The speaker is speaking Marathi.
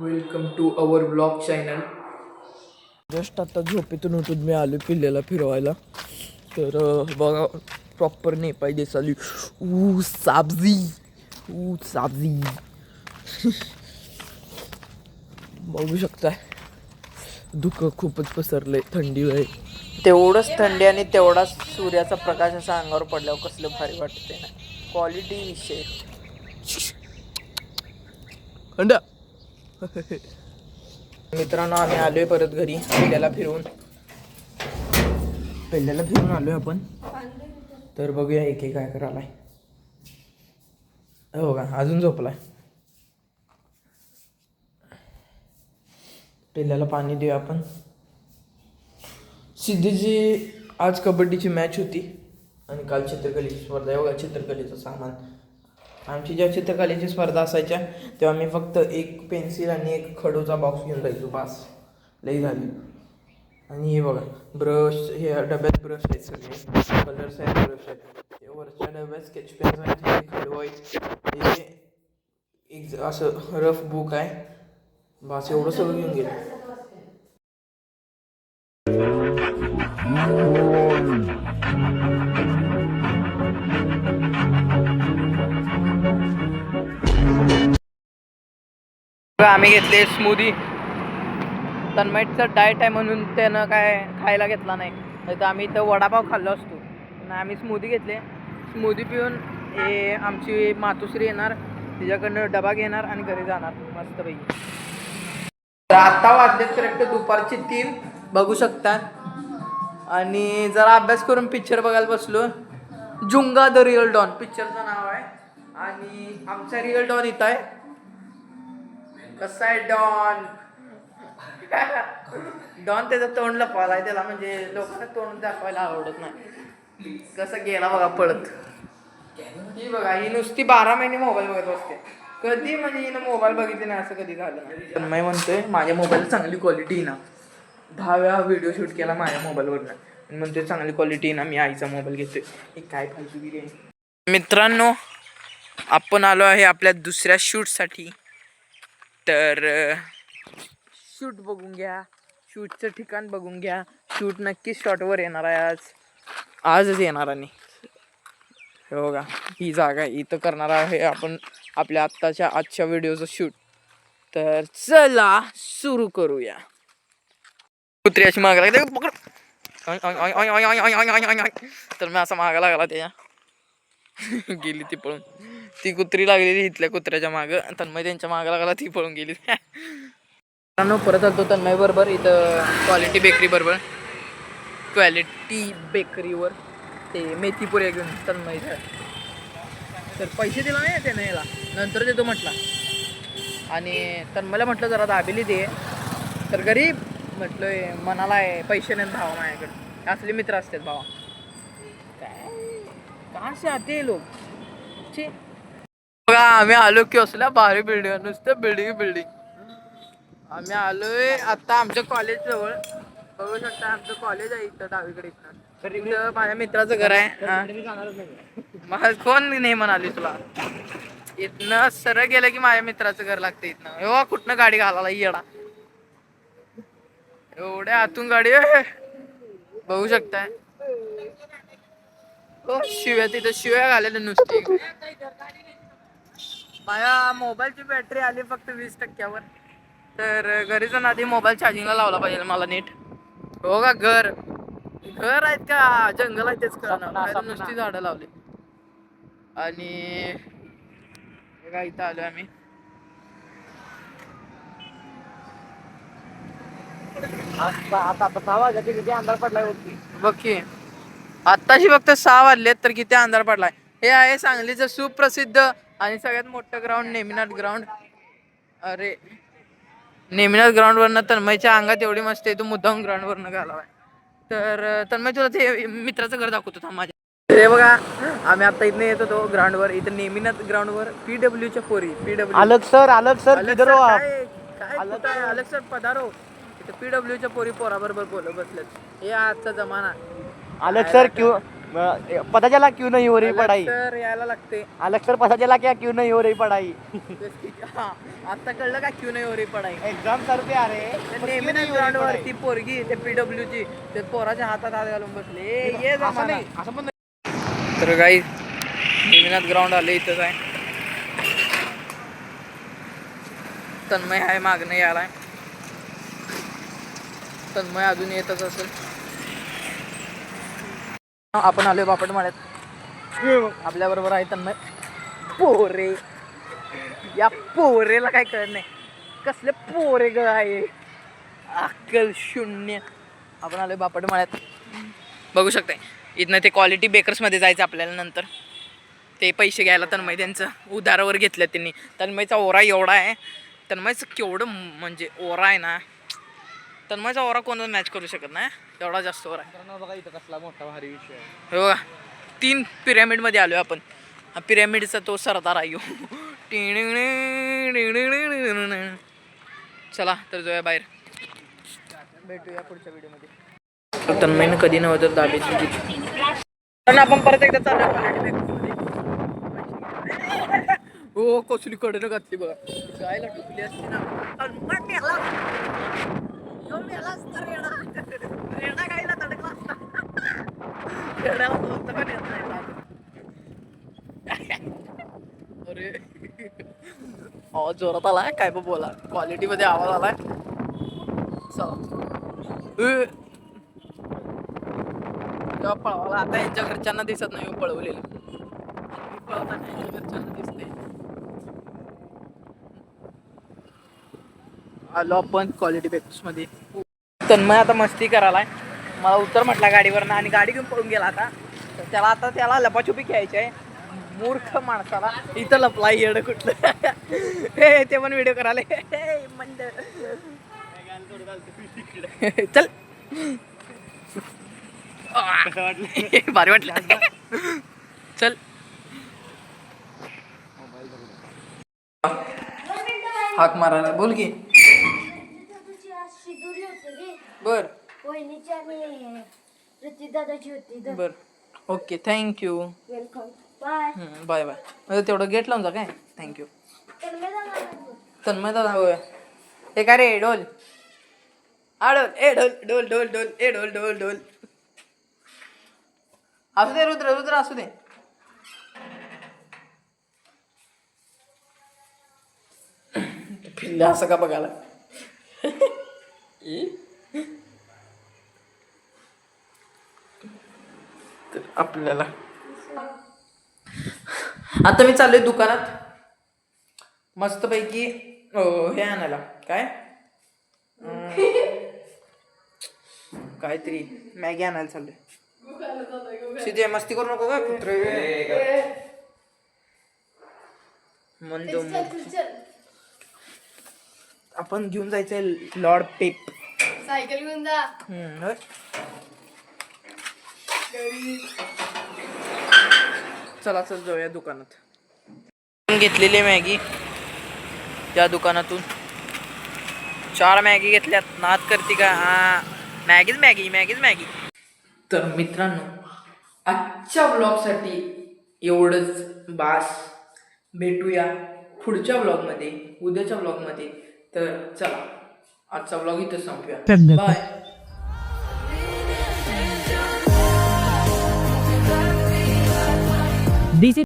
Welcome to our blog channel. Just आता झोपेतून उठून मी आलो पिल्ल्याला फिरवायला. तर बघा प्रॉपर नेपाळी दिसाली. साबजी साबजी बघू शकताय. धुकं खूपच पसरलंय. थंडी आहे, तेवढंच थंडी आणि तेवढाच सूर्याचा प्रकाश असा अंगावर पडल्यावर कसलं भारी वाटते ना. क्वालिटी विषय थंड. मित्रांनो आम्ही आलोय परत घरी पिल्ल्याला फिरवून आलोय आपण. तर बघूया एक काय करायलाय. हो का अजून झोपलाय. पिल्ल्याला पाणी देऊया आपण. सिद्धीची आज कबड्डीची मॅच होती आणि काल चित्रकलेची स्पर्धा आहे. बघा चित्रकलेचं सामान. आमची जेव्हा चित्रकलेची स्पर्धा असायच्या तेव्हा मी फक्त एक पेन्सिल आणि एक खडूचा बॉक्स घेऊन जायचो. बास लई झाली. आणि हे बघा ब्रश, हे डब्यात ब्रश आहेत, सगळे कलर्स आहेत, ब्रश आहेत. वरच्या डब्यात स्केच पेन्स आहेत, खडू आहेत, हे एक असं रफ बुक आहे. बस एवढं सगळं घेऊन गेलं. आम्ही घेतले स्मूदी. तन्मयचं डाएट आहे म्हणून त्यानं काय खायला घेतला नाही. तर आम्ही इथं वडापाव खाल्लो असतो. आम्ही स्मूदी घेतले. स्मूदी पिऊन हे आमची मातोश्री येणार, तिच्याकडनं डबा घेणार आणि घरी जाणार मस्तपैकी. तर आत्ता वाजले करेक्ट दुपारचे 3 बघू शकता. आणि जरा अभ्यास करून पिक्चर बघायला बसलो. जुंगा द रिअल डॉन पिक्चरचं नाव आहे. आणि आमचा रिअल डॉन इथं आहे. कसा आहे डॉन? डॉन त्याचं तोंड लपवायला आहे त्याला, म्हणजे लोकांना तोंड दाखवायला आवडत नाही. कसं गेला बघा पळत. ही बघा ही नुसती 12 महिने मोबाईल बघत असते. कधी म्हणजे हिनं मोबाईल बघितले नाही असं कधी झालं नाही. पण मी म्हणतोय माझ्या मोबाईलला चांगली क्वालिटी ना. 10 वेळा व्हिडिओ शूट केला माझ्या मोबाईलवरनं. म्हणतोय चांगली क्वालिटी ना, मी आईचा मोबाईल घेतोय. हे काय फालतूगिरी आहे. मित्रांनो आपण आलो आहे आपल्या दुसऱ्या शूटसाठी. तर शूट बघून घ्या, शूटचं ठिकाण बघून घ्या. शूट नक्कीच शॉटवर येणार आहे आजच येणार. आणि हे बघा ही जागा आहे, इथं करणार आहे आपण आपल्या आजच्या व्हिडिओचं शूट. तर चला सुरू करूया. कुत्री अशी मागा लागते पकड. तर मी असा मागा लागला त्याच्या. गेली ती पळून. ती कुत्री लागलेली इथल्या कुत्र्याच्या मागं. तन्मय त्यांच्या मागं लागला, ती पळून गेली. परत आलतो तन्मय बरोबर इथं क्वालिटी बेकरी बरोबर. क्वालिटी बेकरीवर ते मेथीपुऱ्या घेऊन तन्मय. तर पैसे दिला नाही त्याने, याला नंतर देतो म्हटला. आणि तन्मयला म्हटलं जरा दाबेली दे. तर गरीब म्हटलोय मनाला आहे, पैसे नाहीत भावा माझ्याकडे. असले मित्र असतात भावा. काय असे आते लोक. बघा आम्ही आलो की असल्या भारी बिल्डिंग, नुसतं बिल्डिंग. आम्ही आलोय आता आमच्या कॉलेज जवळ. बघू शकता आमचं कॉलेज आहे इथं डावीकडे. इथं माझ्या मित्राचं घर आहे. मला कोण नाही म्हणाली तुला. इथनं सरळ गेलं की माझ्या मित्राचं घर लागतं इथनं. एवढा कुठनं गाडी घालायला येडा. एवढ्या आतून गाडी बघू शकताय. शिव्या तिथं शिव्या घालेल्या नुसती. माझ्या मोबाईलची बॅटरी आली फक्त 20%वर. तर घरी जाऊन आधी मोबाईल चार्जिंगला लावला पाहिजे मला नीट. हो का घर आहेत का जंगल आहे तेच कळणार. नुसती झाडं लावली. आणि इथं आलोय आम्ही. आता 6 वाजले किती अंधार पडलाय बघ की. आत्ताशी फक्त 6 वाजलेत तर किती अंधार पडलाय. हे आहे सांगलीचं सुप्रसिद्ध आणि सगळ्यात मोठं ग्राउंड नेमिनाथ ग्राउंड. अरे नेमिनाथ ग्राउंड वरनं तन्मयच्या अंगात एवढी मस्ती आहे, तो मुद्दाम ग्राउंड वरनं घालावाय. तर तन्मय तुला ते मित्राचं घर दाखवतो थांब माझ्या. हे बघा आम्ही आता इथनं येत होतो ग्राउंडवर. इथं नेमिनाथ ग्राउंडवर PWच्या पोरी. PW अलग सर पधारो. इथं PWच्या पोरी पोराबरोबर बोलत बसलेत. हे आजचा जमाना. अलग सर पता चला क्यों नहीं हो रही पढ़ाई. सर यायला लागते. अलग सर पता चला क्या क्यों नहीं हो रही पढ़ाई. हा आता कळलं का क्यू नाही हो री पडाई. एग्जाम सर पे आ रहे हैं. नेहमी नाही ग्राउंड वरती पोरगी ते PW ची ते पोराच्या हातात हात घालून बसले ये असं नाही, असं पण नाही. तर काही नेहमीनाथ ग्राउंड आले इथंच आहे. तन्मय आहे मागणं यायलाय. तन्मय अजून येतच असेल. आपण आलोय बापट माळ्यात. आपल्या बरोबर आहे तन्मय. पोरे या पोरेला काय कळत नाही कसले पोरे ग आहे. अक्कल शून्य. आपण आलोय बापट माळ्यात. बघू शकताय इथनं ते क्वालिटी बेकर्समध्ये जायचं आपल्याला नंतर. ते पैसे घ्यायला तन्मय त्यांचं उधारावर घेतलं त्यांनी. तन्मयचा ओरा एवढा आहे. तन्मयचं केवढं म्हणजे ओरा आहे ना. तन्मयचा ओरा कोणाला मॅच करू शकत नाही एवढा जास्त ओरा आहे. बघा इथं कसला मोठा भारी विषय आहे. हे बघा 3 पिरॅमिडमध्ये आलोय आपण. हा पिरॅमिडचा तो सरदार आहे. चला तर जाऊया बाहेर. भेटूया पुढच्या व्हिडिओमध्ये. तन्मयनं कधी नव्हतं दाबेची पण आपण परत एकदा चालू. हो कसली कडनं घातली बघा. गायला टुकली असते ना. रेडा गायला तडकला असता. रेड्याला बोलता पण येत नाही. अरे आवाज जोरात आलाय काय बोला. क्वालिटी मध्ये आवाज आलाय. चला पळवाला आता यांच्या घरच्यांना दिसत नाही पळवलेलं. पळवताना यांच्या घरच्यांना दिसते. आलो आपण क्वालिटी बेक्स मध्ये. तन्मय आता मस्ती करायलाय. मला उत्तर म्हटला गाडीवरनं आणि गाडी घेऊन पळून गेला आता. तर त्याला लपाछुपी खेळायची आहे. मूर्ख माणसाला इथं लपला येड कुठलं. हे ते पण व्हिडिओ करायला मंद चल. भारी वाटलं. चल हाक मारायला बोल की. बर बर okay thank you. Welcome bye. Bye bye. तेवढं गेट लावून जा काय. थँक्यू. तन्मय दादा होय. हे काय रे ढोल. डोल ए ढोल ढोल ढोल ढोल ए ढोल ढोल ढोल. असू दे रुद्र रुद्र असू दे. पिल्ला असं का बघायला. आपल्याला आता मी चाललोय दुकानात मस्तपैकी हे आणायला काय काहीतरी मॅगी आणायला चाललोय. सिद्धे मस्ती करू नको का कुत्रे. मंदो आपण घेऊन जायचंय लॉर्ड पेप. सायकल घेऊन जा. चला चल जाऊया दुकानात. घेतलेली मॅगी त्या दुकानातून 4 मॅगी घेतल्यात. नाद करते का. हा मॅगीच मॅगी मॅगीच मॅगी. तर मित्रांनो आजच्या ब्लॉगसाठी एवढंच बास. भेटूया पुढच्या ब्लॉगमध्ये उद्याच्या ब्लॉगमध्ये. तर चला आजचा ब्लॉग इथं संपूया. बाय.